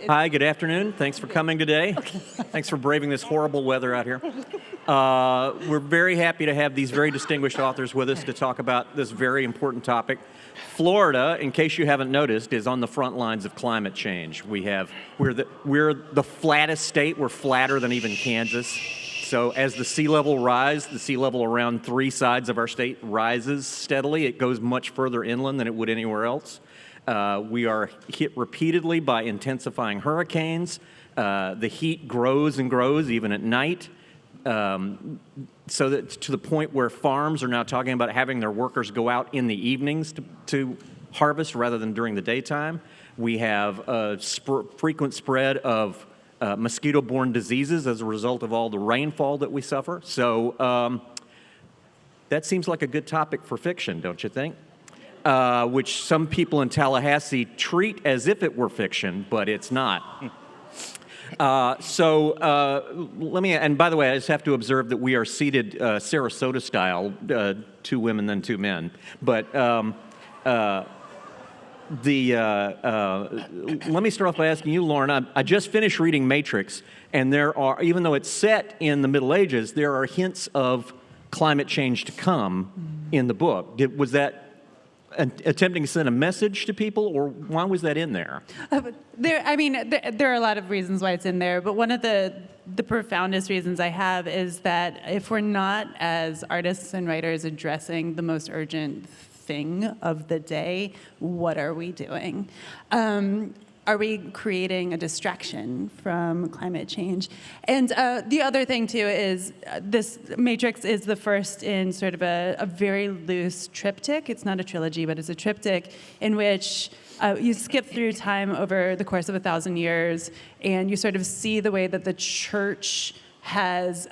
Hi, good afternoon. Thanks for coming today. Thanks for braving this horrible weather out here. We're very happy to have these very distinguished authors with us to talk about this very important topic. Florida, in case you haven't noticed, is on the front lines of climate change. We're the flattest state. We're flatter than even Kansas. So as the sea level rises, the sea level around three sides of our state rises steadily. It goes much further inland than it would anywhere else. We are hit repeatedly by intensifying hurricanes. The heat grows and grows even at night. So that to the point where farms are now talking about having their workers go out in the evenings to harvest rather than during the daytime. We have a frequent spread of mosquito-borne diseases as a result of all the rainfall that we suffer. So that seems like a good topic for fiction, don't you think? Which some people in Tallahassee treat as if it were fiction, but it's not. Let me, and by the way, I just have to observe that we are seated Sarasota style, two women then two men. But let me start off by asking you, Lauren, I just finished reading Matrix, and there are, even though it's set in the Middle Ages, there are hints of climate change to come in the book. Was that attempting to send a message to people, or why was that in there? There are a lot of reasons why it's in there, but one of the profoundest reasons I have is that if we're not, as artists and writers, addressing the most urgent thing of the day, what are we doing? Are we creating a distraction from climate change? And the other thing, too, is this Matrix is the first in sort of a very loose triptych. It's not a trilogy, but it's a triptych in which you skip through time over the course of 1,000 years, and you sort of see the way that the church has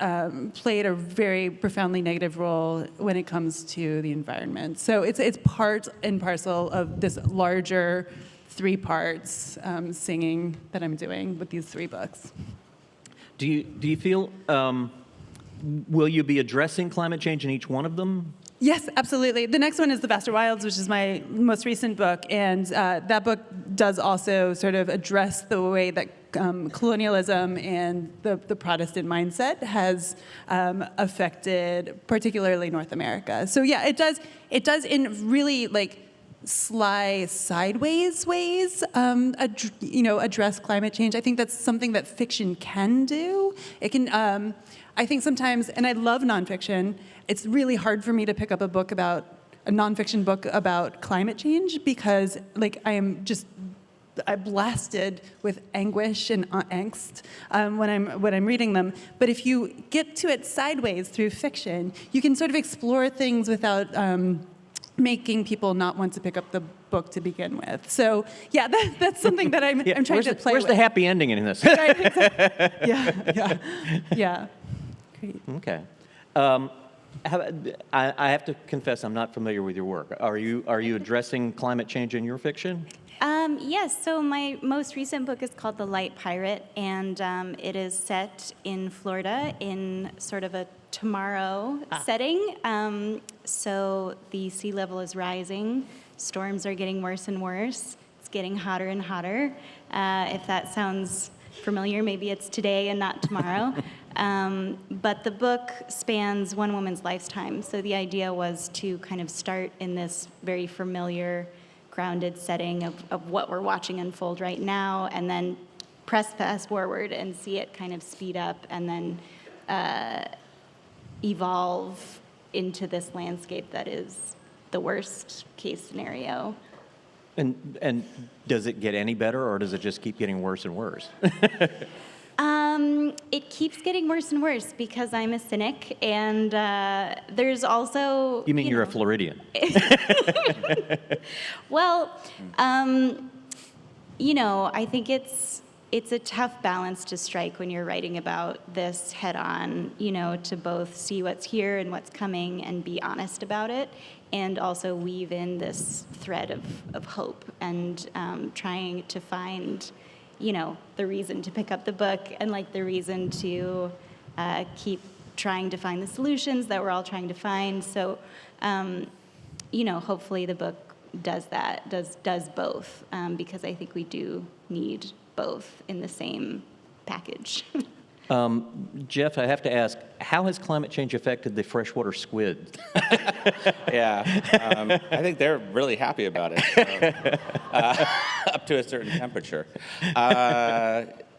played a very profoundly negative role when it comes to the environment. So it's part and parcel of this larger 3 parts singing that I'm doing with these 3 books. Do you feel, will you be addressing climate change in each one of them? Yes, absolutely. The next one is The Vaster Wilds, which is my most recent book, and that book does also sort of address the way that colonialism and the Protestant mindset has affected particularly North America. So yeah, it does in really like sly, sideways ways, address climate change. I think that's something that fiction can do. It can, I think sometimes, and I love nonfiction, it's really hard for me to pick up a nonfiction book about climate change because, like, I'm blasted with anguish and angst when I'm reading them. But if you get to it sideways through fiction, you can sort of explore things without making people not want to pick up the book to begin with. So yeah, that's something that I'm trying to play with. Where's the happy ending in this? Yeah. Great. Okay. I have to confess, I'm not familiar with your work. Are you addressing climate change in your fiction? Yes, so my most recent book is called The Light Pirate, and it is set in Florida in sort of a tomorrow setting. So the sea level is rising, storms are getting worse and worse, it's getting hotter and hotter. If that sounds familiar, maybe it's today and not tomorrow. But the book spans one woman's lifetime, so the idea was to kind of start in this very familiar, grounded setting of what we're watching unfold right now, and then press fast forward and see it kind of speed up and then evolve into this landscape that is the worst case scenario. And does it get any better, or does it just keep getting worse and worse? It keeps getting worse and worse because I'm a cynic, and there's also... You mean you're a Floridian? Well, I think it's a tough balance to strike when you're writing about this head on, to both see what's here and what's coming and be honest about it, and also weave in this thread of hope and trying to find, the reason to pick up the book and like the reason to keep trying to find the solutions that we're all trying to find. So, hopefully the book does that, does both, because I think we do need both in the same package. Jeff, I have to ask, how has climate change affected the freshwater squid? Yeah, I think they're really happy about it, up to a certain temperature.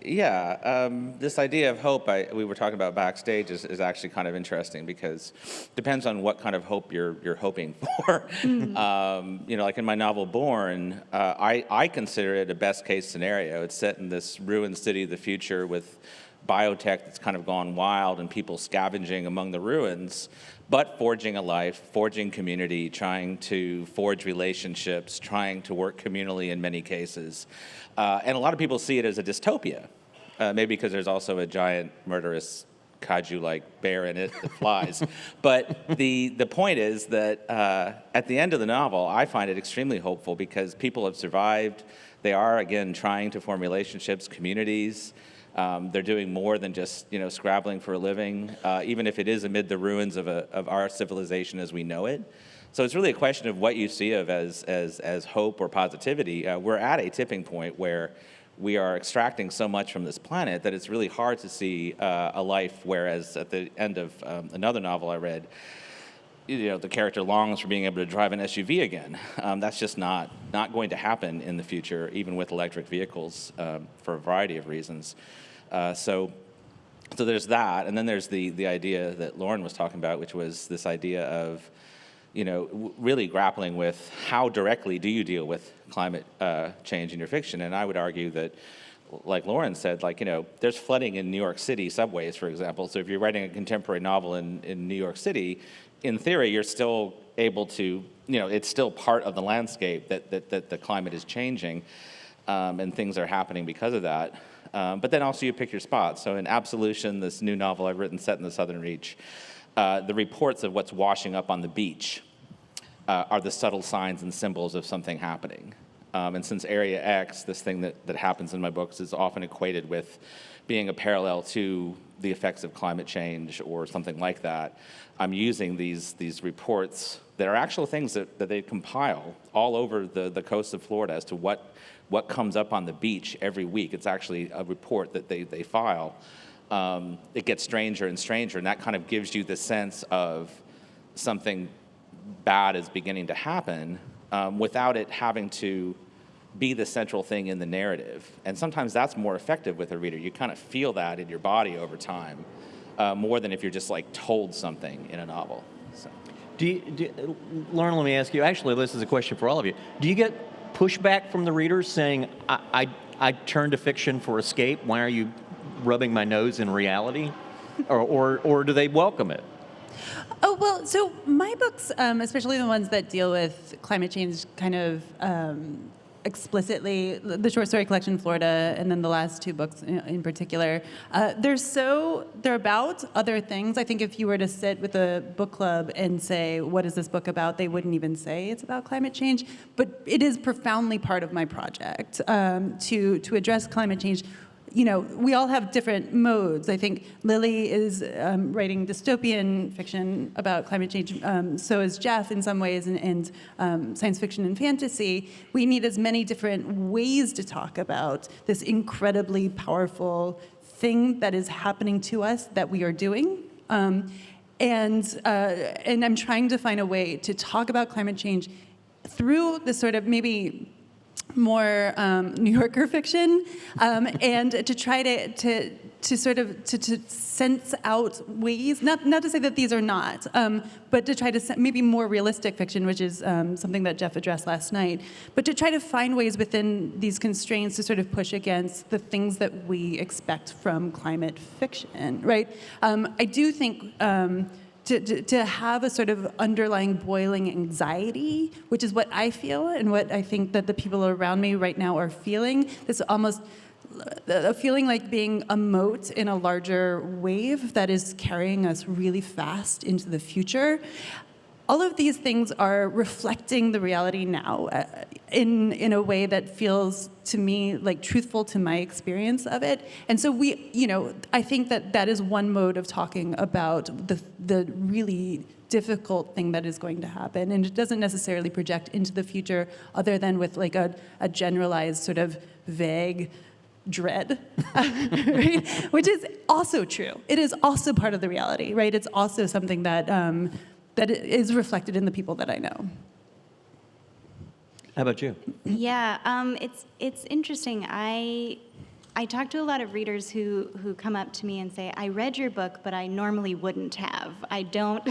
This idea of hope we were talking about backstage is actually kind of interesting because it depends on what kind of hope you're hoping for. Like in my novel Born, I consider it a best case scenario. It's set in this ruined city of the future with biotech that's kind of gone wild and people scavenging among the ruins, but forging a life, forging community, trying to forge relationships, trying to work communally in many cases. And a lot of people see it as a dystopia, maybe because there's also a giant murderous kaiju-like bear in it that flies. But the point is that at the end of the novel, I find it extremely hopeful because people have survived. They are, again, trying to form relationships, communities. They're doing more than just scrabbling for a living, even if it is amid the ruins of our civilization as we know it. So it's really a question of what you see of as hope or positivity. We're at a tipping point where we are extracting so much from this planet that it's really hard to see a life. Whereas at the end of another novel I read, the character longs for being able to drive an SUV again. That's just not going to happen in the future, even with electric vehicles, for a variety of reasons. So there's that, and then there's the idea that Lauren was talking about, which was this idea of, really grappling with how directly do you deal with climate change in your fiction. And I would argue that, like Lauren said, there's flooding in New York City subways, for example. So if you're writing a contemporary novel in New York City, in theory, you're still able to, it's still part of the landscape that the climate is changing, and things are happening because of that. But then also you pick your spots. So in Absolution, this new novel I've written set in the Southern Reach, the reports of what's washing up on the beach are the subtle signs and symbols of something happening. And since Area X, this thing that happens in my books, is often equated with being a parallel to the effects of climate change or something like that, I'm using these reports that are actual things that they compile all over the coast of Florida as to what comes up on the beach every week. It's actually a report that they file. It gets stranger and stranger, and that kind of gives you the sense of something bad is beginning to happen, without it having to be the central thing in the narrative. And sometimes that's more effective with a reader. You kind of feel that in your body over time, more than if you're just told something in a novel. So. Lauren, let me ask you, actually this is a question for all of you. Do you get pushback from the readers saying, I turn to fiction for escape, why are you rubbing my nose in reality? Or do they welcome it? Oh, well, so my books, especially the ones that deal with climate change kind of explicitly, the short story collection Florida, and then the last two books in particular, they're about other things. I think if you were to sit with a book club and say, what is this book about, they wouldn't even say it's about climate change, but it is profoundly part of my project to address climate change. We all have different modes. I think Lily is writing dystopian fiction about climate change. So is Jeff in some ways, and science fiction and fantasy. We need as many different ways to talk about this incredibly powerful thing that is happening to us that we are doing. And I'm trying to find a way to talk about climate change through this sort of maybe more New Yorker fiction, and to try to sense out ways, not to say that these are not, but to try to maybe more realistic fiction, which is something that Jeff addressed last night, but to try to find ways within these constraints to sort of push against the things that we expect from climate fiction, right? I do think to have a sort of underlying boiling anxiety, which is what I feel and what I think that the people around me right now are feeling, this almost a feeling like being a moat in a larger wave that is carrying us really fast into the future. All of these things are reflecting the reality now in a way that feels to me like truthful to my experience of it. And so I think that is one mode of talking about the really difficult thing that is going to happen. And it doesn't necessarily project into the future other than with a generalized sort of vague dread, right? Which is also true. It is also part of the reality, right? It's also something that that is reflected in the people that I know. How about you? Yeah, it's interesting. I talk to a lot of readers who come up to me and say, "I read your book, but I normally wouldn't have. I don't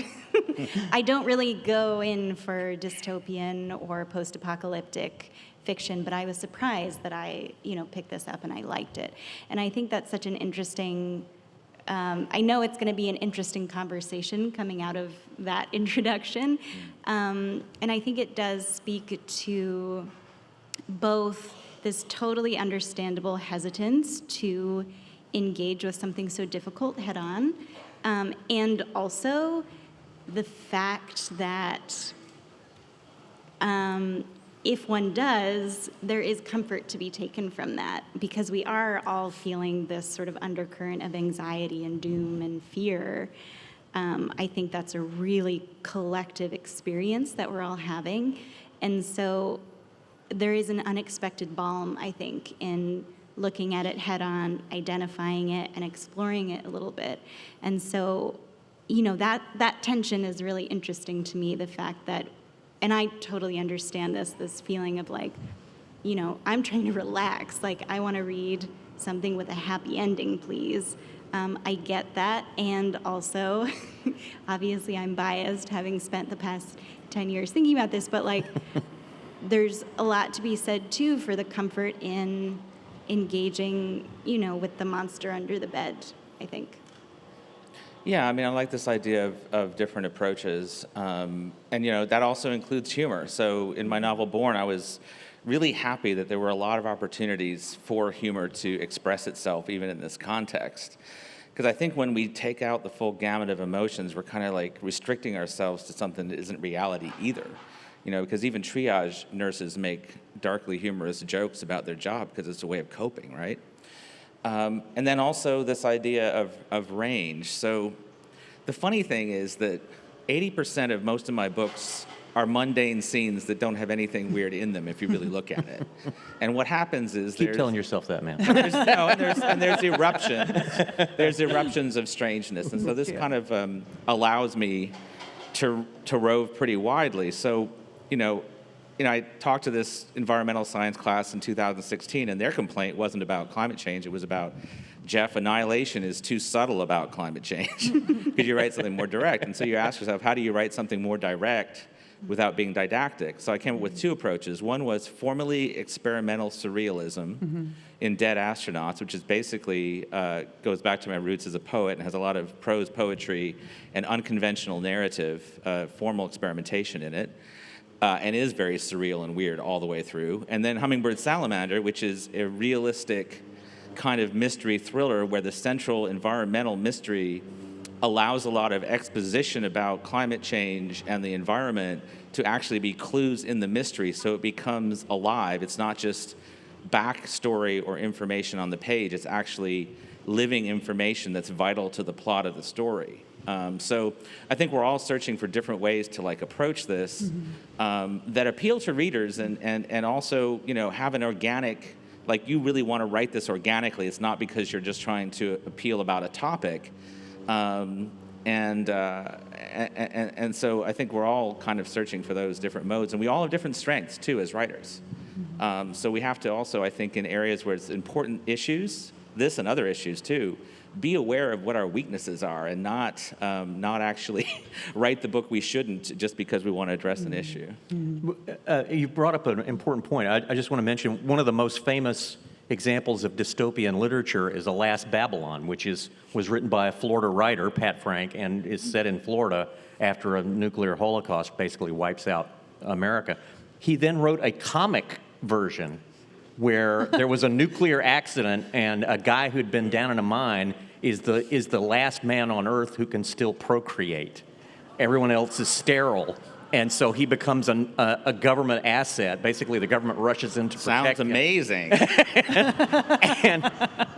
I don't really go in for dystopian or post-apocalyptic fiction, but I was surprised that I, picked this up and I liked it." And I think that's such an interesting. I know it's going to be an interesting conversation coming out of that introduction, and I think it does speak to both this totally understandable hesitance to engage with something so difficult head on, and also the fact that if one does, there is comfort to be taken from that, because we are all feeling this sort of undercurrent of anxiety and doom and fear. I think that's a really collective experience that we're all having. And so there is an unexpected balm, I think, in looking at it head on, identifying it, and exploring it a little bit. And so, that tension is really interesting to me, the fact that, and I totally understand this feeling of like, I'm trying to relax. Like, I want to read something with a happy ending, please. I get that. And also, obviously, I'm biased, having spent the past 10 years thinking about this, but like, there's a lot to be said, too, for the comfort in engaging, with the monster under the bed, I think. Yeah, I mean, I like this idea of different approaches. And, that also includes humor. So in my novel, Born, I was really happy that there were a lot of opportunities for humor to express itself, even in this context. Because I think when we take out the full gamut of emotions, we're kind of like restricting ourselves to something that isn't reality either. Because even triage nurses make darkly humorous jokes about their job because it's a way of coping, right? And then also this idea of range. So the funny thing is that 80% of most of my books are mundane scenes that don't have anything weird in them if you really look at it. And what happens is Keep telling yourself that, man. there's eruptions. There's eruptions of strangeness. And so this kind of allows me to rove pretty widely. So, I talked to this environmental science class in 2016, and their complaint wasn't about climate change. It was about, Jeff, annihilation is too subtle about climate change. Could you write something more direct? And so you ask yourself, how do you write something more direct without being didactic? So I came up with two approaches. One was formally experimental surrealism in Dead Astronauts, which is basically goes back to my roots as a poet and has a lot of prose poetry and unconventional narrative, formal experimentation in it. And is very surreal and weird all the way through. And then Hummingbird Salamander, which is a realistic kind of mystery thriller where the central environmental mystery allows a lot of exposition about climate change and the environment to actually be clues in the mystery, so it becomes alive. It's not just backstory or information on the page, it's actually living information that's vital to the plot of the story. So I think we're all searching for different ways to approach this that appeal to readers and also have an organic, you really want to write this organically. It's not because you're just trying to appeal about a topic. And so I think we're all kind of searching for those different modes, and we all have different strengths too as writers. So we have to also, I think, in areas where it's important issues, this and other issues too, be aware of what our weaknesses are and not actually write the book we shouldn't just because we want to address an issue. You brought up an important point. I just want to mention one of the most famous examples of dystopian literature is The Last Babylon, which was written by a Florida writer, Pat Frank, and is set in Florida after a nuclear holocaust basically wipes out America. He then wrote a comic version where there was a nuclear accident and a guy who'd been down in a mine is the last man on Earth who can still procreate. Everyone else is sterile. And so he becomes a government asset. Basically, the government rushes in to protect him. Sounds amazing.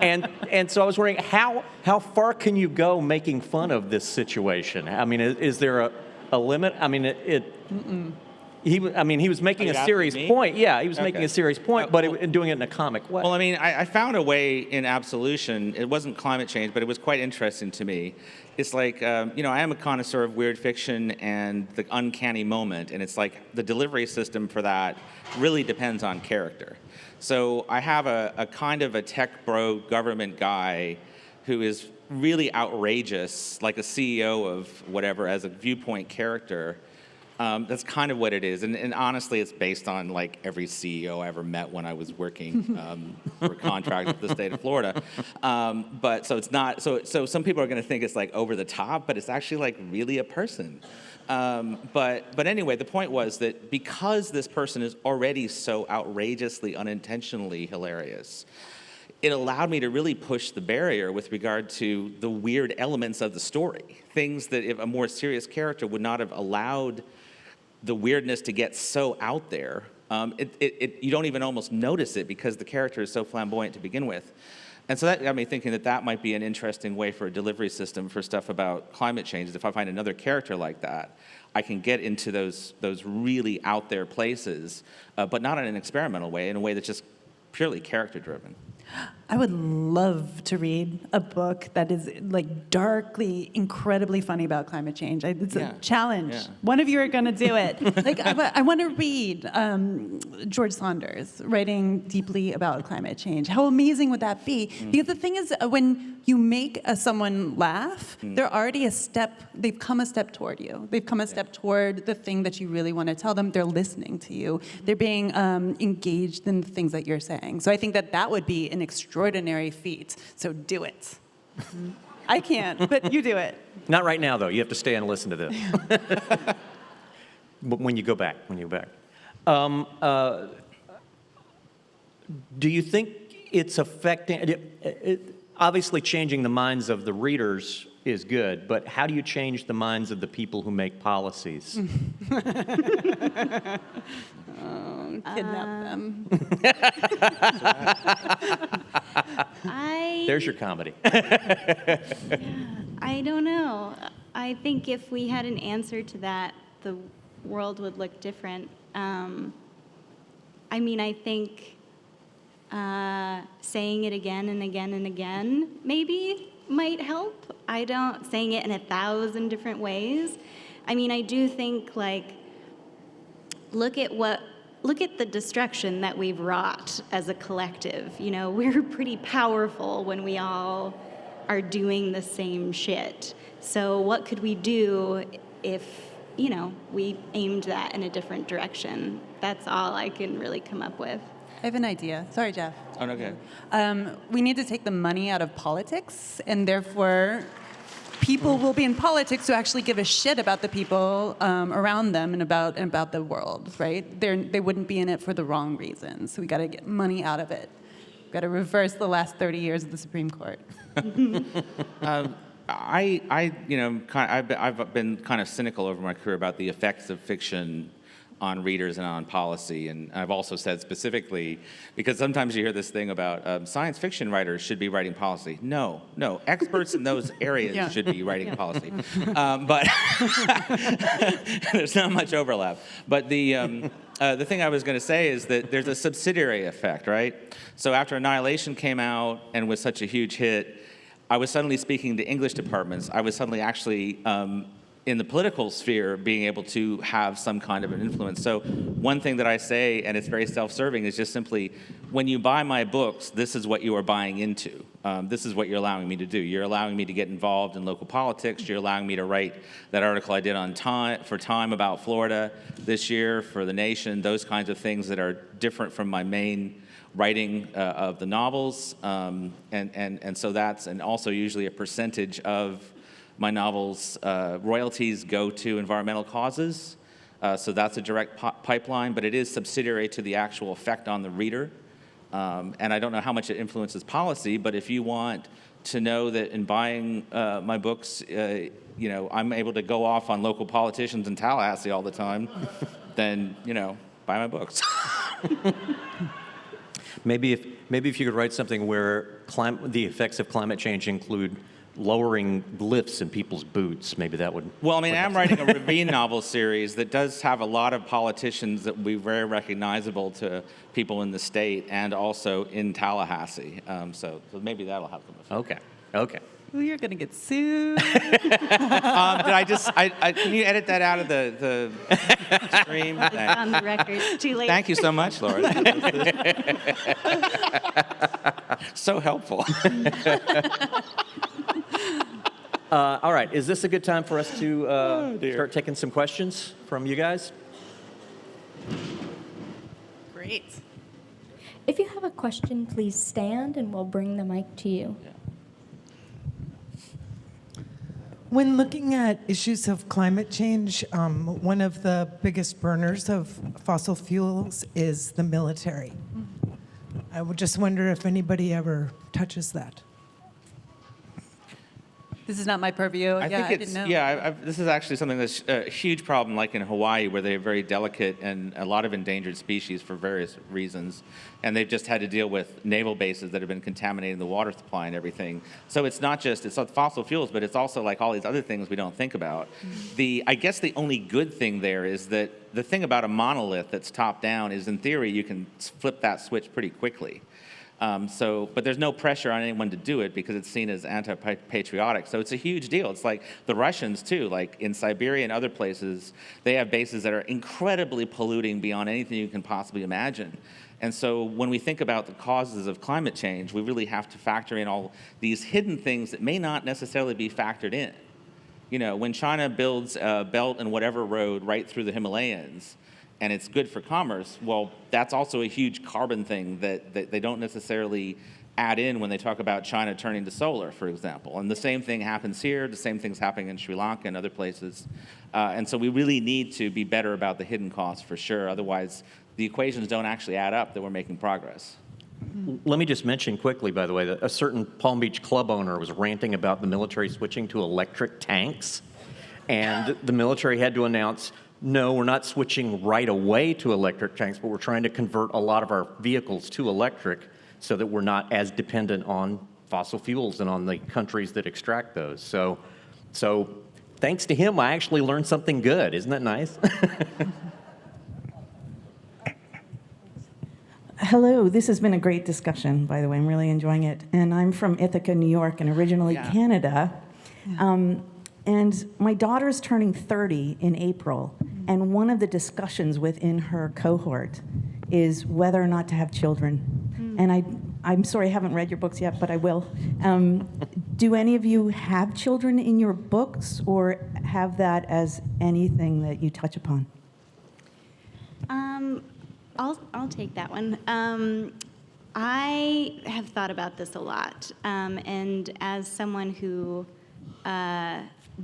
and so I was wondering, how far can you go making fun of this situation? I mean, is there a limit? I mean, He was making Are a you serious asking me? point. Yeah, he was making Okay. a serious point, but doing it in a comic way. Well, I mean, I found a way in Absolution. It wasn't climate change, but it was quite interesting to me. It's like, I am a connoisseur of weird fiction and the uncanny moment, and it's like the delivery system for that really depends on character. So I have a kind of a tech bro government guy who is really outrageous, like a CEO of whatever, as a viewpoint character. That's kind of what it is, and honestly, it's based on like every CEO I ever met when I was working for a contract with the state of Florida. But so it's not. So some people are going to think it's like over the top, but it's actually like really a person. But anyway, the point was that because this person is already so outrageously, unintentionally hilarious, it allowed me to really push the barrier with regard to the weird elements of the story, things that if a more serious character would not have allowed the weirdness to get so out there. You don't even almost notice it because the character is so flamboyant to begin with. And so that got me thinking that might be an interesting way for a delivery system for stuff about climate change. Is if I find another character like that, I can get into those really out there places, but not in an experimental way, in a way that's just purely character driven. I would love to read a book that is like darkly, incredibly funny about climate change. It's a challenge. Yeah. One of you are going to do it. Like I want to read George Saunders writing deeply about climate change. How amazing would that be? Because the thing is, when you make someone laugh, they're already a step. They've come a step toward you. They've come a step toward the thing that you really want to tell them. They're listening to you. They're being engaged in the things that you're saying. So I think that would be an extraordinary feat. So do it. I can't, but you do it. Not right now, though. You have to stay and listen to this. But when you go back. Do you think it's affecting? Obviously, changing the minds of the readers is good, but how do you change the minds of the people who make policies? Kidnap them. There's your comedy. I don't know. I think if we had an answer to that, the world would look different. I think saying it again and again and again maybe might help. Saying it in 1,000 different ways. I do think, like, look at the destruction that we've wrought as a collective. We're pretty powerful when we all are doing the same shit. So what could we do if, we aimed that in a different direction? That's all I can really come up with. I have an idea. Sorry, Jeff. Oh, no, okay. We need to take the money out of politics, and therefore people will be in politics who actually give a shit about the people around them and about the world, right? They wouldn't be in it for the wrong reasons. So we got to get money out of it. We've got to reverse the last 30 years of the Supreme Court. I've been kind of cynical over my career about the effects of fiction on readers and on policy. And I've also said specifically, because sometimes you hear this thing about science fiction writers should be writing policy. No, experts in those areas should be writing policy. But there's not much overlap. But the thing I was going to say is that there's a subsidiary effect, right? So after Annihilation came out and was such a huge hit, I was suddenly speaking to English departments. I was suddenly actually in the political sphere being able to have some kind of an influence. So one thing that I say, and it's very self-serving, is just simply, when you buy my books, this is what you are buying into. This is what you're allowing me to do. You're allowing me to get involved in local politics. You're allowing me to write that article I did on Time about Florida this year for The Nation, those kinds of things that are different from my main writing of the novels. And so that's, and also usually a percentage of my novels' royalties go to environmental causes, so that's a direct pipeline, but it is subsidiary to the actual effect on the reader. And I don't know how much it influences policy, but if you want to know that in buying my books, I'm able to go off on local politicians in Tallahassee all the time, then, buy my books. Maybe if you could write something where the effects of climate change include lowering lifts in people's boots. Maybe that would. Well, I mean, I'm writing a ravine novel series that does have a lot of politicians that will be very recognizable to people in the state and also in Tallahassee. So maybe that'll have some effect. Okay. Ooh, you're going to get sued. Can you edit that out of the stream? It's on the record. Too late. Thank you so much, Laura. So helpful. All right. Is this a good time for us to start taking some questions from you guys? Great. If you have a question, please stand and we'll bring the mic to you. When looking at issues of climate change, one of the biggest burners of fossil fuels is the military. I would just wonder if anybody ever touches that. This is not my purview. I think didn't know. this is actually something that's a huge problem, like in Hawaii, where they have very delicate and a lot of endangered species for various reasons, and they've just had to deal with naval bases that have been contaminating the water supply and everything. So it's not fossil fuels, but it's also like all these other things we don't think about. I guess the only good thing there is that the thing about a monolith that's top down is, in theory, you can flip that switch pretty quickly. But there's no pressure on anyone to do it because it's seen as anti-patriotic. So it's a huge deal. It's like the Russians, too. Like in Siberia and other places, they have bases that are incredibly polluting beyond anything you can possibly imagine. And so when we think about the causes of climate change, we really have to factor in all these hidden things that may not necessarily be factored in. You know, when China builds a belt and whatever road right through the Himalayas, and it's good for commerce, well, that's also a huge carbon thing that they don't necessarily add in when they talk about China turning to solar, for example. And the same thing happens here, the same thing's happening in Sri Lanka and other places. And so we really need to be better about the hidden costs for sure, otherwise the equations don't actually add up that we're making progress. Let me just mention quickly, by the way, that a certain Palm Beach club owner was ranting about the military switching to electric tanks, and the military had to announce, no, we're not switching right away to electric tanks, but we're trying to convert a lot of our vehicles to electric so that we're not as dependent on fossil fuels and on the countries that extract those. So thanks to him, I actually learned something good. Isn't that nice? Hello, this has been a great discussion, by the way. I'm really enjoying it. And I'm from Ithaca, New York, and originally Canada. And my daughter's turning 30 in April, and one of the discussions within her cohort is whether or not to have children. And I'm sorry, I haven't read your books yet, but I will. Do any of you have children in your books, or have that as anything that you touch upon? I'll take that one. I have thought about this a lot, and as someone who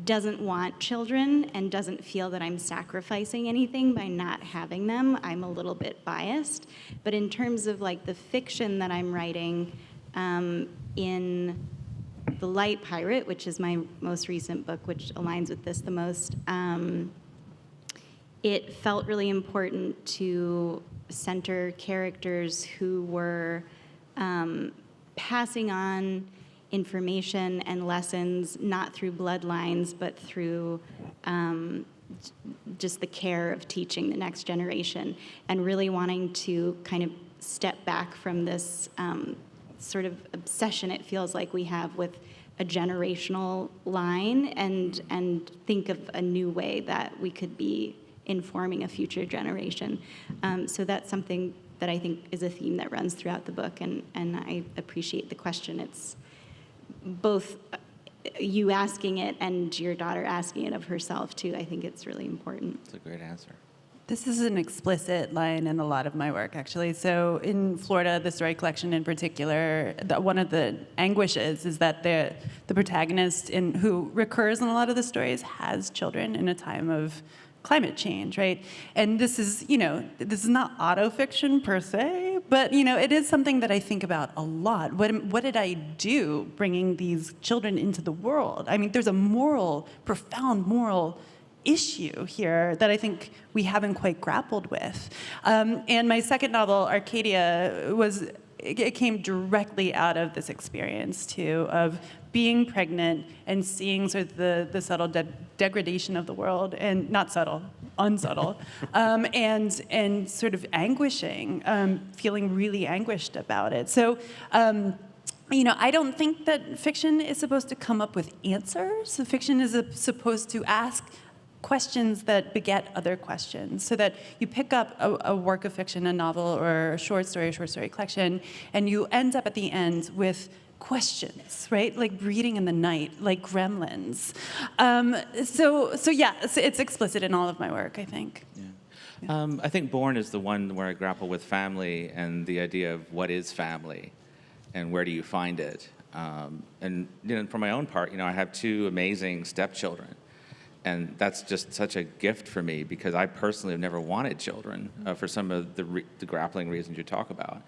doesn't want children and doesn't feel that I'm sacrificing anything by not having them, I'm a little bit biased. But in terms of like the fiction that I'm writing, in The Light Pirate, which is my most recent book, which aligns with this the most, it felt really important to center characters who were passing on information and lessons, not through bloodlines, but through just the care of teaching the next generation, and really wanting to kind of step back from this sort of obsession it feels like we have with a generational line, and think of a new way that we could be informing a future generation. So that's something that I think is a theme that runs throughout the book, and I appreciate the question. It's both you asking it and your daughter asking it of herself, too. I think it's really important. That's a great answer. This is an explicit line in a lot of my work, actually. So in Florida, the story collection in particular, one of the anguishes is that the protagonist who recurs in a lot of the stories has children in a time of climate change, right? And this is not autofiction per se, but it is something that I think about a lot. What did I do bringing these children into the world? I mean, there's a profound moral issue here that I think we haven't quite grappled with. And my second novel, Arcadia, it came directly out of this experience too, of being pregnant and seeing sort of the subtle degradation of the world, and not subtle, unsubtle, and sort of anguishing, feeling really anguished about it. So, I don't think that fiction is supposed to come up with answers. So fiction is supposed to ask questions that beget other questions, so that you pick up a work of fiction, a novel or a short story collection, and you end up at the end with questions, right? Like breeding in the night, like gremlins. So yeah, it's explicit in all of my work, I think. Yeah. I think Born is the one where I grapple with family and the idea of what is family and where do you find it. And for my own part, I have 2 amazing stepchildren. And that's just such a gift for me because I personally have never wanted children for some of the grappling reasons you talk about.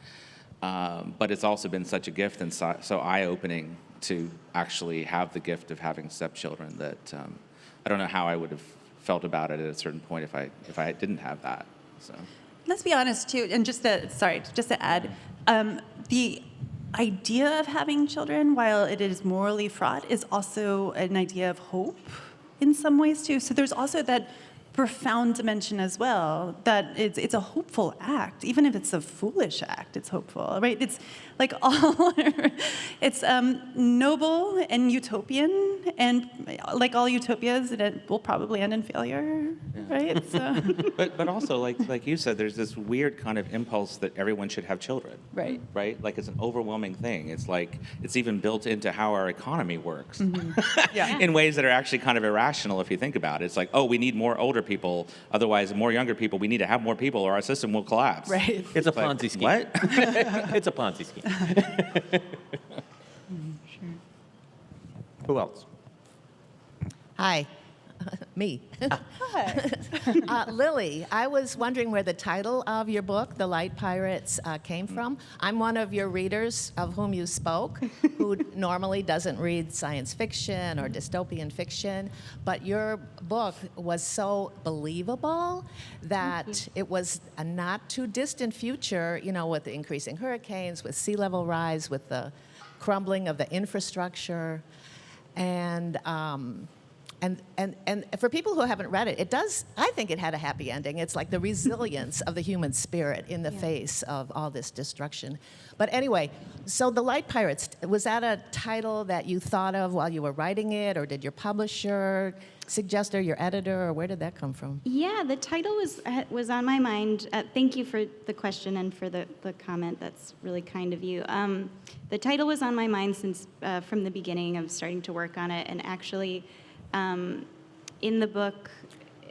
But it's also been such a gift and so eye-opening to actually have the gift of having stepchildren that I don't know how I would have felt about it at a certain point if I didn't have that. So let's be honest too, and just to add, the idea of having children, while it is morally fraught, is also an idea of hope in some ways too. So there's also that profound dimension as well, that it's a hopeful act. Even if it's a foolish act, it's hopeful, right? It's like it's noble and utopian, and like all utopias, it will probably end in failure, right? So. But also, like you said, there's this weird kind of impulse that everyone should have children. Right. Right? Like it's an overwhelming thing. It's like it's even built into how our economy works in ways that are actually kind of irrational if you think about it. It's like, oh, we need more older people, otherwise more younger people. We need to have more people or our system will collapse. Right. It's a Ponzi scheme. What? It's a Ponzi scheme. Sure. Who else? Hi, me. Lily, I was wondering where the title of your book, The Light Pirates, came from. I'm one of your readers of whom you spoke, who normally doesn't read science fiction or dystopian fiction, but your book was so believable that it was a not too distant future, with the increasing hurricanes, with sea level rise, with the crumbling of the infrastructure, and for people who haven't read it, I think it had a happy ending. It's like the resilience of the human spirit in the face of all this destruction. But anyway, so The Light Pirates, was that a title that you thought of while you were writing it, or did your publisher suggest, or your editor, or where did that come from? Yeah, the title was on my mind. Thank you for the question and for the comment. That's really kind of you. The title was on my mind since from the beginning of starting to work on it, and actually, in the book,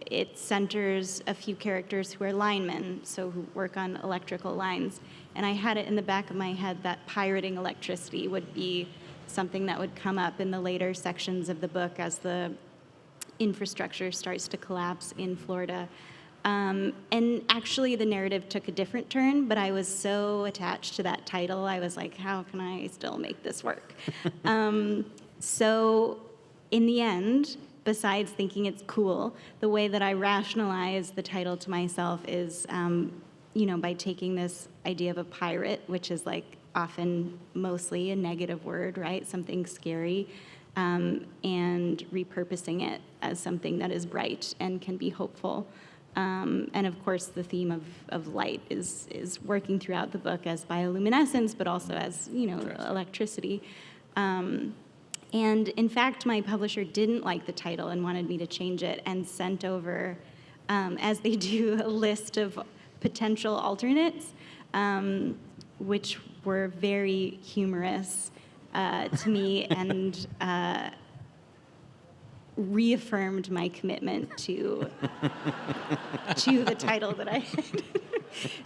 it centers a few characters who are linemen, so who work on electrical lines. And I had it in the back of my head that pirating electricity would be something that would come up in the later sections of the book as the infrastructure starts to collapse in Florida. And actually, the narrative took a different turn, but I was so attached to that title, I was like, how can I still make this work? So in the end, besides thinking it's cool, the way that I rationalize the title to myself is, by taking this idea of a pirate, which is like often mostly a negative word, right? Something scary, and repurposing it as something that is bright and can be hopeful. And of course, the theme of light is working throughout the book as bioluminescence, but also as, electricity. And in fact, my publisher didn't like the title and wanted me to change it and sent over, as they do, a list of potential alternates, which were very humorous to me and reaffirmed my commitment to the title that I had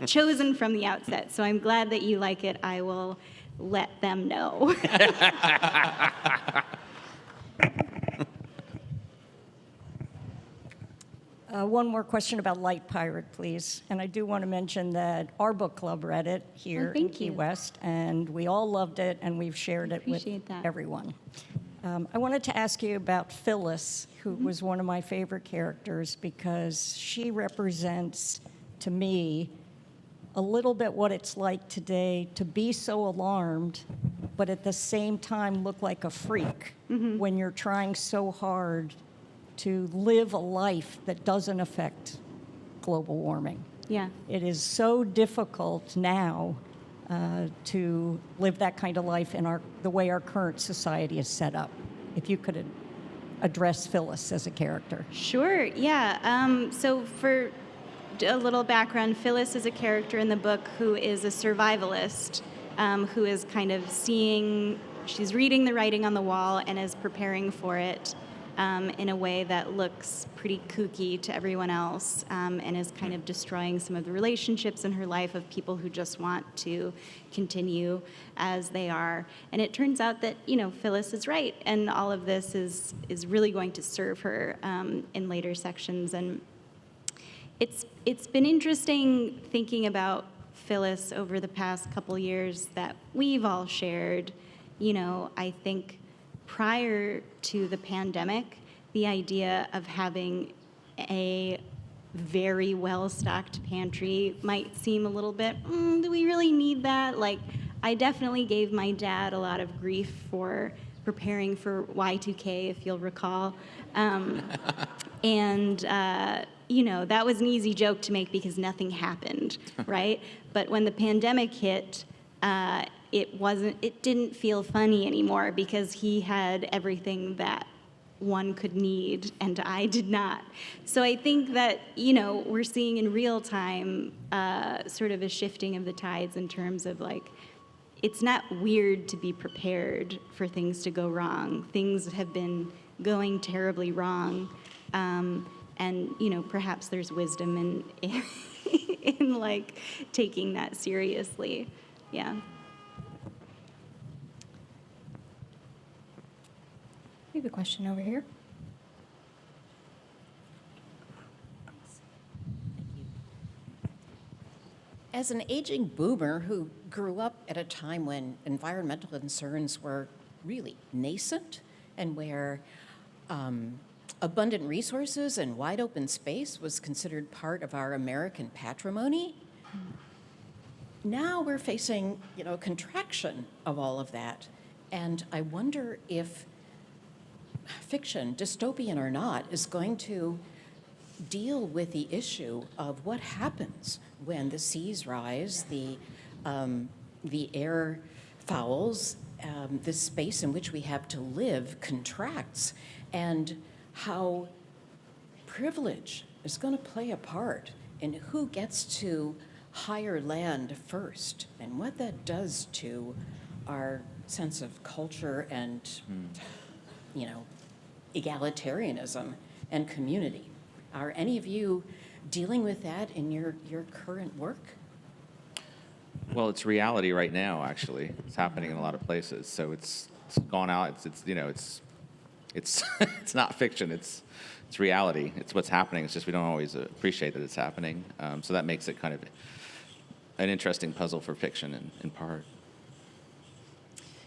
chosen from the outset. So I'm glad that you like it. I will let them know. One more question about Light Pirate, please. And I do want to mention that our book club read it here in Key West, and we all loved it, and we've shared it with everyone. I wanted to ask you about Phyllis, who was one of my favorite characters, because she represents, to me, a little bit what it's like today to be so alarmed, but but at the same time look like a freak when you're trying so hard to live a life that doesn't affect global warming. Yeah. It is so difficult now to live that kind of life in the way our current society is set up. If you could address Phyllis as a character. Sure, yeah. So for a little background, Phyllis is a character in the book who is a survivalist, who is kind of she's reading the writing on the wall and is preparing for it in a way that looks pretty kooky to everyone else, and is kind of destroying some of the relationships in her life of people who just want to continue as they are. And it turns out that, Phyllis is right, and all of this is really going to serve her in later sections. And it's been interesting thinking about Phyllis over the past couple years that we've all shared. I think prior to the pandemic, the idea of having a very well-stocked pantry might seem a little bit, do we really need that? Like, I definitely gave my dad a lot of grief for preparing for Y2K, if you'll recall. That was an easy joke to make because nothing happened, right? But when the pandemic hit, it didn't feel funny anymore because he had everything that one could need and I did not. So I think that, we're seeing in real time sort of a shifting of the tides in terms of like, it's not weird to be prepared for things to go wrong. Things have been going terribly wrong. And perhaps there's wisdom in like taking that seriously. Yeah. We have a question over here. As an aging boomer who grew up at a time when environmental concerns were really nascent and where abundant resources and wide open space was considered part of our American patrimony, now we're facing, contraction of all of that. And I wonder if fiction, dystopian or not, is going to deal with the issue of what happens when the seas rise, the air fouls, the space in which we have to live contracts, and how privilege is going to play a part in who gets to hire land first, and what that does to our sense of culture and egalitarianism and community. Are any of you dealing with that in your current work? Well, it's reality right now, actually. It's happening in a lot of places. So it's gone out. It's not fiction. It's reality. It's what's happening. It's just we don't always appreciate that it's happening. So that makes it kind of an interesting puzzle for fiction in part.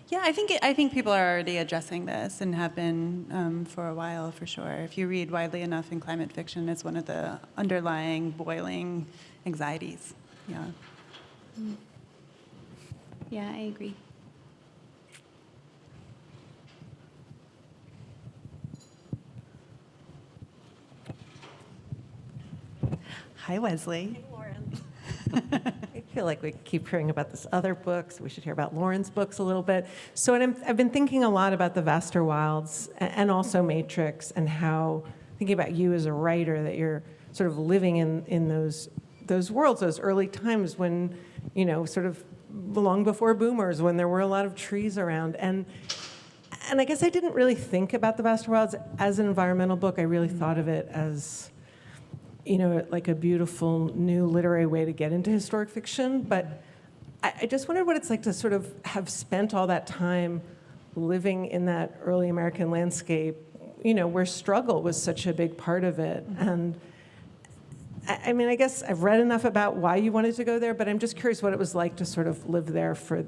Yeah, I think people are already addressing this and have been for a while, for sure. If you read widely enough in climate fiction, it's one of the underlying, boiling anxieties. Yeah. Yeah, I agree. Hi, Wesley. I feel like we keep hearing about this other book, so we should hear about Lauren's books a little bit. So I've been thinking a lot about the Vaster Wilds and also Matrix, and how, thinking about you as a writer, that you're sort of living in those worlds, those early times when, sort of long before boomers, when there were a lot of trees around. And I guess I didn't really think about the Vaster Wilds as an environmental book. I really thought of it as, like a beautiful new literary way to get into historic fiction. But I just wondered what it's like to sort of have spent all that time living in that early American landscape, where struggle was such a big part of it. And I mean, I guess I've read enough about why you wanted to go there, but I'm just curious what it was like to sort of live there for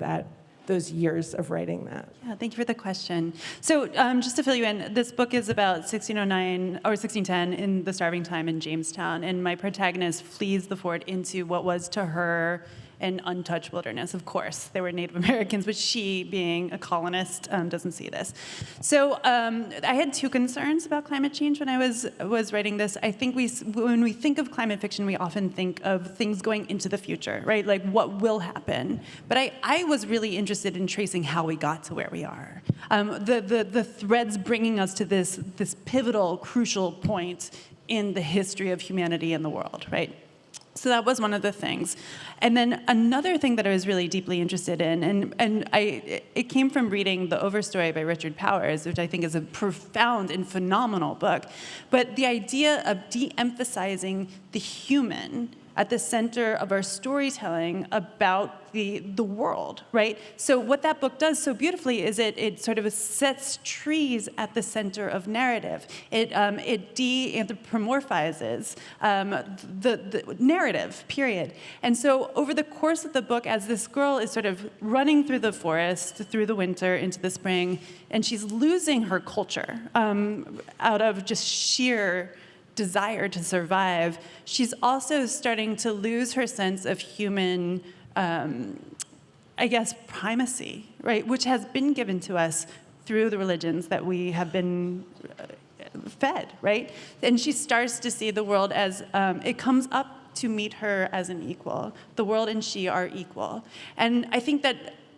those years of writing that. Yeah, thank you for the question. So just to fill you in, this book is about 1609 or 1610 in the starving time in Jamestown, and my protagonist flees the fort into what was to her an untouched wilderness. Of course, there were Native Americans, but she, being a colonist, doesn't see this. So I had two concerns about climate change when I was writing this. I think when we think of climate fiction, we often think of things going into the future, right? Like what will happen. But I was really interested in tracing how we got to where we are. The threads bringing us to this pivotal, crucial point in the history of humanity and the world, right? So that was one of the things. And then another thing that I was really deeply interested in, it came from reading The Overstory by Richard Powers, which I think is a profound and phenomenal book. But the idea of de-emphasizing the human at the center of our storytelling about the world, right? So what that book does so beautifully is it sort of sets trees at the center of narrative. It de-anthropomorphizes the narrative, period. And so over the course of the book, as this girl is sort of running through the forest, through the winter, into the spring, and she's losing her culture out of just sheer desire to survive, she's also starting to lose her sense of human, primacy, right? Which has been given to us through the religions that we have been fed, right? And she starts to see the world as, it comes up to meet her as an equal. The world and she are equal. And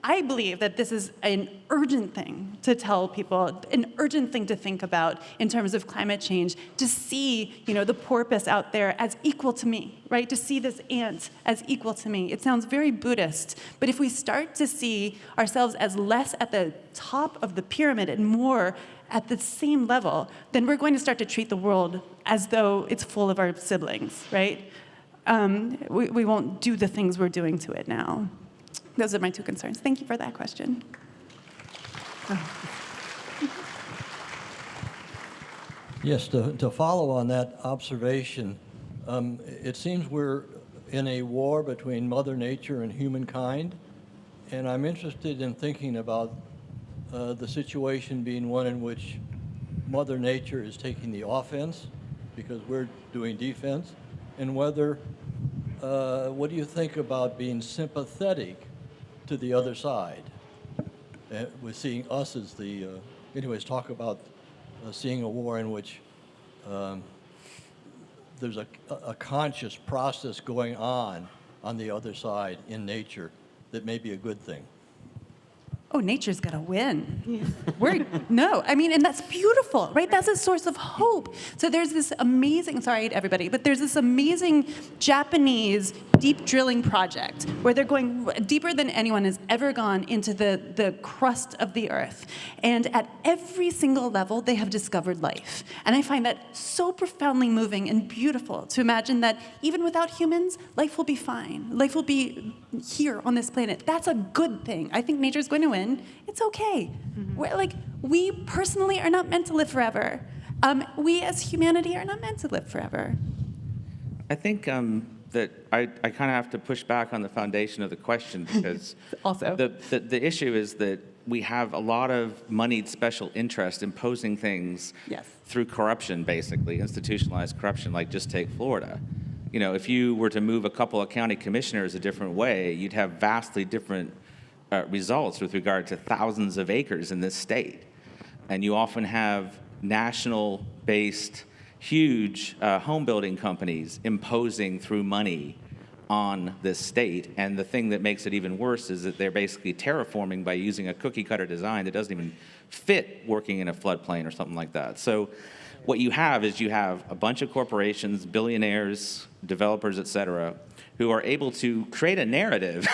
I believe that this is an urgent thing to tell people, an urgent thing to think about in terms of climate change, to see, the porpoise out there as equal to me, right? To see this ant as equal to me. It sounds very Buddhist, but if we start to see ourselves as less at the top of the pyramid and more at the same level, then we're going to start to treat the world as though it's full of our siblings, right? We won't do the things we're doing to it now. Those are my two concerns. Thank you for that question. Yes, to follow on that observation, it seems we're in a war between Mother Nature and humankind, and I'm interested in thinking about the situation being one in which Mother Nature is taking the offense because we're doing defense, and whether, what do you think about being sympathetic to the other side? With seeing us as the, anyways, talk about seeing a war in which there's a conscious process going on the other side in nature that may be a good thing. Oh, nature's gonna win. And that's beautiful, right? That's a source of hope. So there's this amazing, sorry everybody, but there's this amazing Japanese deep drilling project where they're going deeper than anyone has ever gone into the crust of the earth. And at every single level, they have discovered life. And I find that so profoundly moving and beautiful to imagine that even without humans, life will be fine. Life will be here on this planet. That's a good thing. I think nature's going to win. It's okay. We personally are not meant to live forever. We as humanity are not meant to live forever. I think that I kind of have to push back on the foundation of the question because also the issue is that we have a lot of moneyed special interest imposing things through corruption, basically, institutionalized corruption, like just take Florida. If you were to move a couple of county commissioners a different way, you'd have vastly different results with regard to thousands of acres in this state. And you often have national-based, huge home building companies imposing through money on this state. And the thing that makes it even worse is that they're basically terraforming by using a cookie-cutter design that doesn't even fit working in a floodplain or something like that. So what you have is you have a bunch of corporations, billionaires, developers, et cetera, who are able to create a narrative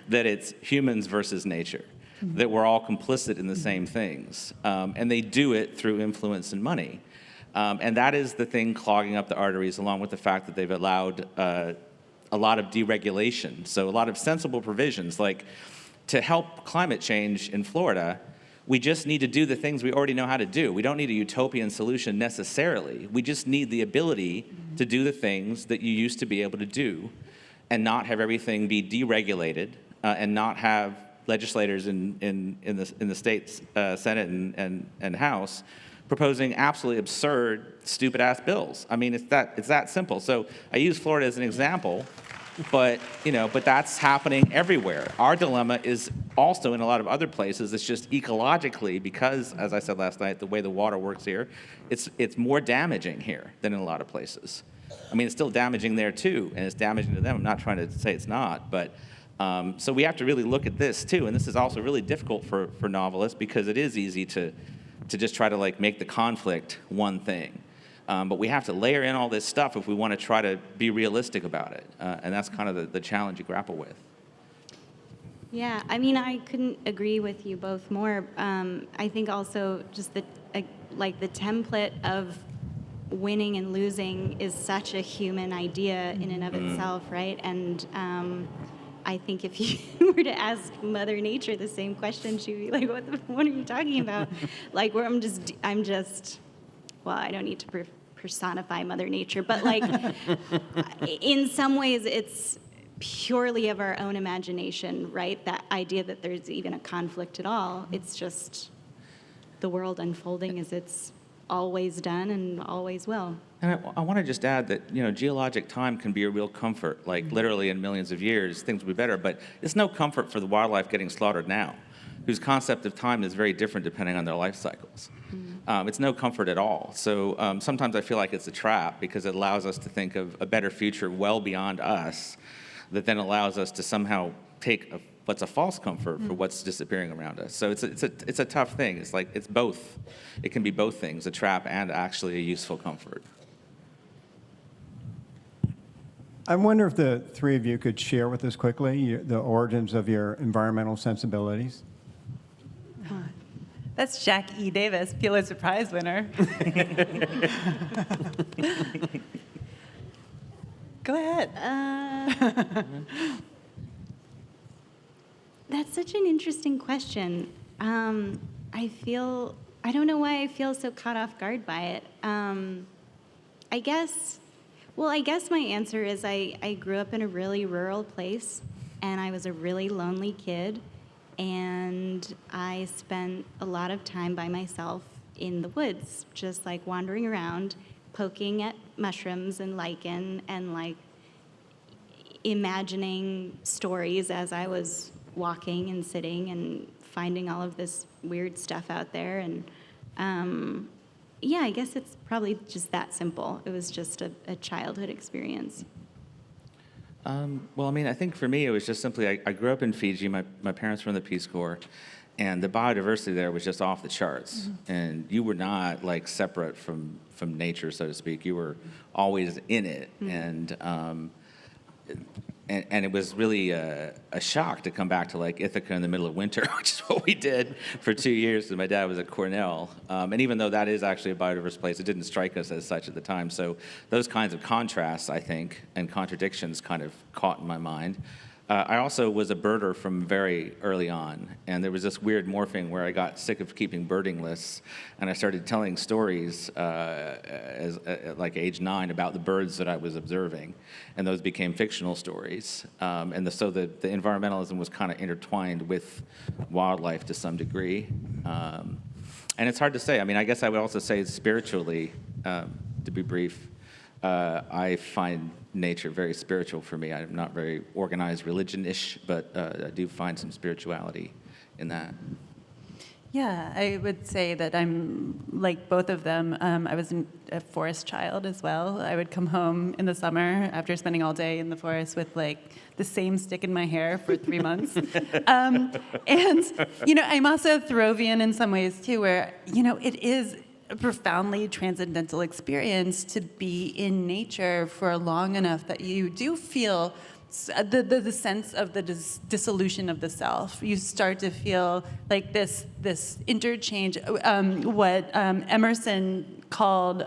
that it's humans versus nature, that we're all complicit in the same things. And they do it through influence and money. And that is the thing clogging up the arteries, along with the fact that they've allowed a lot of deregulation. So a lot of sensible provisions, like to help climate change in Florida, we just need to do the things we already know how to do. We don't need a utopian solution necessarily. We just need the ability to do the things that you used to be able to do and not have everything be deregulated and not have legislators in the state Senate and House proposing absolutely absurd, stupid-ass bills. I mean, it's that simple. So I use Florida as an example But, but that's happening everywhere. Our dilemma is also in a lot of other places. It's just ecologically, because, as I said last night, the way the water works here, it's more damaging here than in a lot of places. I mean, it's still damaging there too, and it's damaging to them. I'm not trying to say it's not, but so we have to really look at this too. And this is also really difficult for novelists, because it is easy to just try to make the conflict one thing. But we have to layer in all this stuff if we want to try to be realistic about it. And that's kind of the challenge you grapple with. Yeah, I mean, I couldn't agree with you both more. I think also just the template of winning and losing is such a human idea in and of itself, right? And I think if you were to ask Mother Nature the same question, she'd be like, what are you talking about? Where I'm just, well, I don't need to personify Mother Nature, but in some ways it's purely of our own imagination, right? That idea that there's even a conflict at all. It's just the world unfolding as it's always done and always will. And I want to just add that, geologic time can be a real comfort. Literally in millions of years, things will be better, but it's no comfort for the wildlife getting slaughtered now, whose concept of time is very different depending on their life cycles. It's no comfort at all. So sometimes I feel like it's a trap, because it allows us to think of a better future well beyond us, that then allows us to somehow take what's a false comfort for what's disappearing around us. So it's a tough thing. It's both. It can be both things, a trap and actually a useful comfort. I wonder if the three of you could share with us quickly the origins of your environmental sensibilities. That's Jack E. Davis, Pulitzer Prize winner. Go ahead. That's such an interesting question. I don't know why I feel so caught off guard by it. I guess my answer is I grew up in a really rural place, and I was a really lonely kid, and I spent a lot of time by myself in the woods, just wandering around, poking at mushrooms and lichen, and imagining stories as I was walking and sitting and finding all of this weird stuff out there. And I guess it's probably just that simple. It was just a childhood experience. Well, I mean, I think for me it was just simply, I grew up in Fiji. My parents were in the Peace Corps, and the biodiversity there was just off the charts. And you were not separate from nature, so to speak. You were always in it. And it was really a shock to come back to Ithaca in the middle of winter, which is what we did for 2 years. And my dad was at Cornell. And even though that is actually a biodiverse place, it didn't strike us as such at the time. So those kinds of contrasts, I think, and contradictions kind of caught in my mind. I also was a birder from very early on, and there was this weird morphing where I got sick of keeping birding lists, and I started telling stories as age 9 about the birds that I was observing, and those became fictional stories. So the environmentalism was kind of intertwined with wildlife to some degree. And it's hard to say. I mean, I guess I would also say spiritually, to be brief, I find nature very spiritual for me. I'm not very organized religion-ish, but I do find some spirituality in that. Yeah, I would say that I'm like both of them. I was a forest child as well. I would come home in the summer after spending all day in the forest with the same stick in my hair for 3 months. And, I'm also Thoreauvian in some ways too, where, it is a profoundly transcendental experience to be in nature for long enough that you do feel the sense of the dissolution of the self. You start to feel like this interchange, what Emerson called,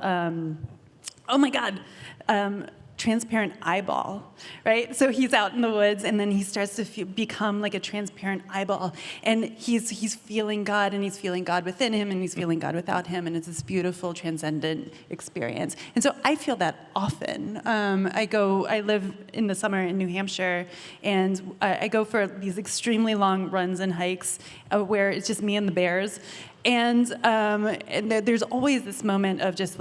transparent eyeball, right? So he's out in the woods, and then he starts to become like a transparent eyeball, and he's feeling God, and he's feeling God within him, and he's feeling God without him, and it's this beautiful transcendent experience. And so I feel that often. I live in the summer in New Hampshire, and I go for these extremely long runs and hikes where it's just me and the bears, and there's always this moment of just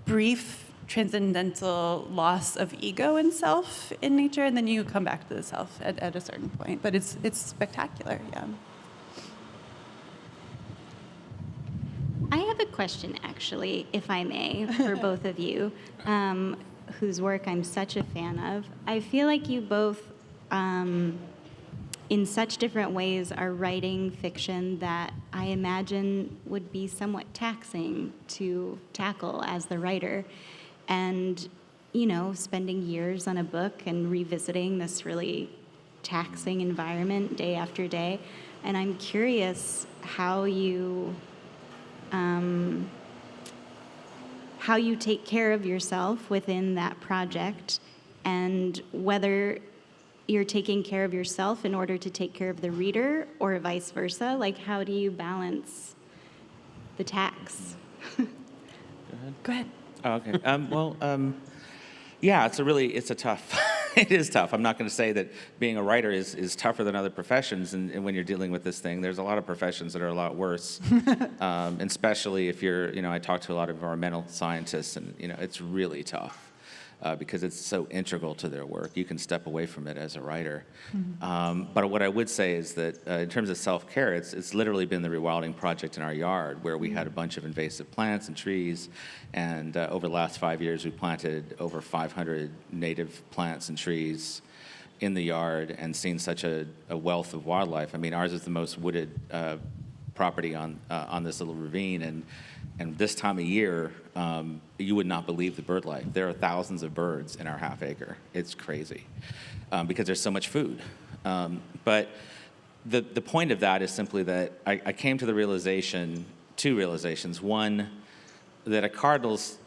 brief transcendental loss of ego and self in nature, and then you come back to the self at a certain point. But it's spectacular, yeah. I have a question, actually, if I may, for both of you, whose work I'm such a fan of. I feel like you both, in such different ways, are writing fiction that I imagine would be somewhat taxing to tackle as the writer. And, you know, spending years on a book and revisiting this really taxing environment day after day. And I'm curious how you take care of yourself within that project, and whether you're taking care of yourself in order to take care of the reader, or vice versa. Like, how do you balance the tax? Go ahead. Oh, okay. Yeah, it's a tough, it is tough. I'm not going to say that being a writer is tougher than other professions, and when you're dealing with this thing, there's a lot of professions that are a lot worse, and especially if you're, I talk to a lot of environmental scientists, and, it's really tough. Because it's so integral to their work. You can step away from it as a writer. But what I would say is that in terms of self-care, it's literally been the rewilding project in our yard, where we had a bunch of invasive plants and trees, and over the last 5 years, we planted over 500 native plants and trees in the yard, and seen such a wealth of wildlife. I mean, ours is the most wooded property on this little ravine, and this time of year, you would not believe the bird life. There are thousands of birds in our half acre. It's crazy because there's so much food. But the point of that is simply that I came to the realization, two realizations. One, that a cardinal's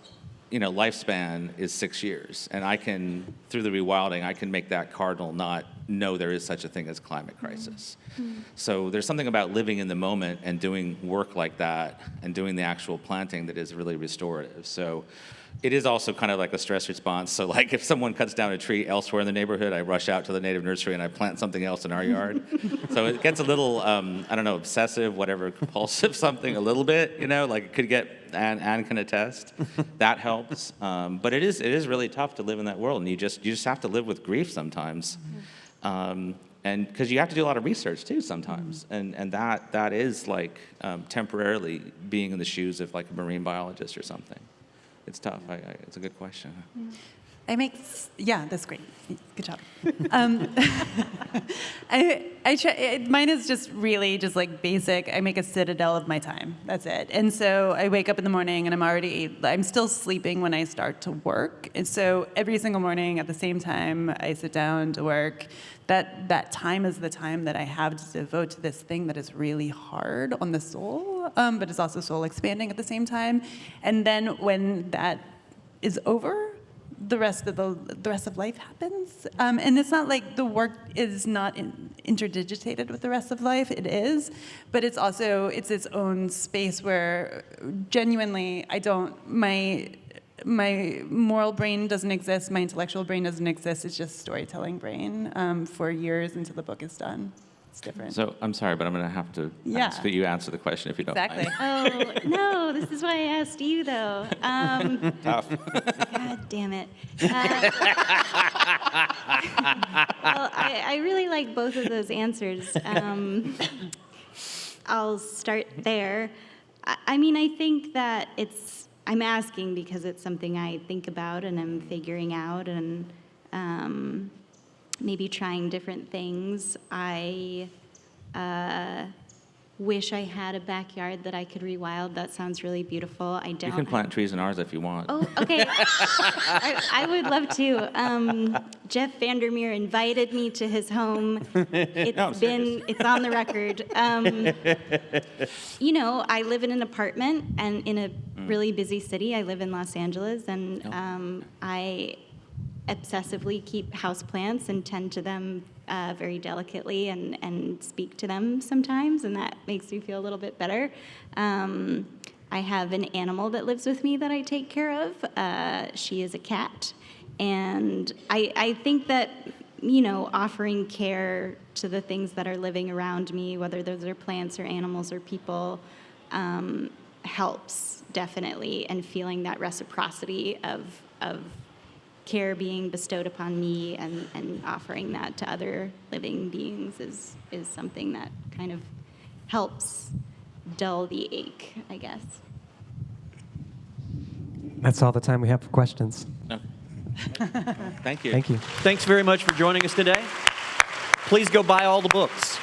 lifespan is 6 years, and I can, through the rewilding, I can make that cardinal not know there is such a thing as climate crisis. So there's something about living in the moment and doing work like that and doing the actual planting that is really restorative. So it is also kind of like a stress response. So like if someone cuts down a tree elsewhere in the neighborhood, I rush out to the native nursery and I plant something else in our yard. So it gets a little, obsessive, whatever, compulsive something a little bit, like it could get, Anne can attest. That helps. But it is really tough to live in that world, and you just have to live with grief sometimes. And because you have to do a lot of research too sometimes, and that is like temporarily being in the shoes of like a marine biologist or something. It's tough. It's a good question. That's great. Good job. I try, mine is just really just like basic. I make a citadel of my time. That's it. And so I wake up in the morning and I'm still sleeping when I start to work. And so every single morning at the same time I sit down to work. That time is the time that I have to devote to this thing that is really hard on the soul, but it's also soul expanding at the same time. And then when that is over, the rest of life happens, and it's not like the work is not interdigitated with the rest of life. It is, but it's its own space where genuinely my moral brain doesn't exist, my intellectual brain doesn't exist. It's just storytelling brain for years until the book is done. It's different. So I'm sorry, but I'm going to have to ask that you answer the question if you don't mind. Oh, no, this is why I asked you, though. Tough. God damn it. Well, I really like both of those answers. I'll start there. I think that I'm asking because it's something I think about and I'm figuring out, and maybe trying different things. I wish I had a backyard that I could rewild. That sounds really beautiful. I don't. You can plant trees in ours if you want. Oh, okay. I would love to. Jeff VanderMeer invited me to his home. It's on the record. I live in an apartment and in a really busy city. I live in Los Angeles, and I obsessively keep houseplants and tend to them very delicately and speak to them sometimes, and that makes me feel a little bit better. I have an animal that lives with me that I take care of. She is a cat, and I think that offering care to the things that are living around me, whether those are plants or animals or people, helps definitely, and feeling that reciprocity of of care being bestowed upon me and offering that to other living beings is something that kind of helps dull the ache, I guess. That's all the time we have for questions. Thank you. Thank you. Thanks very much for joining us today. Please go buy all the books.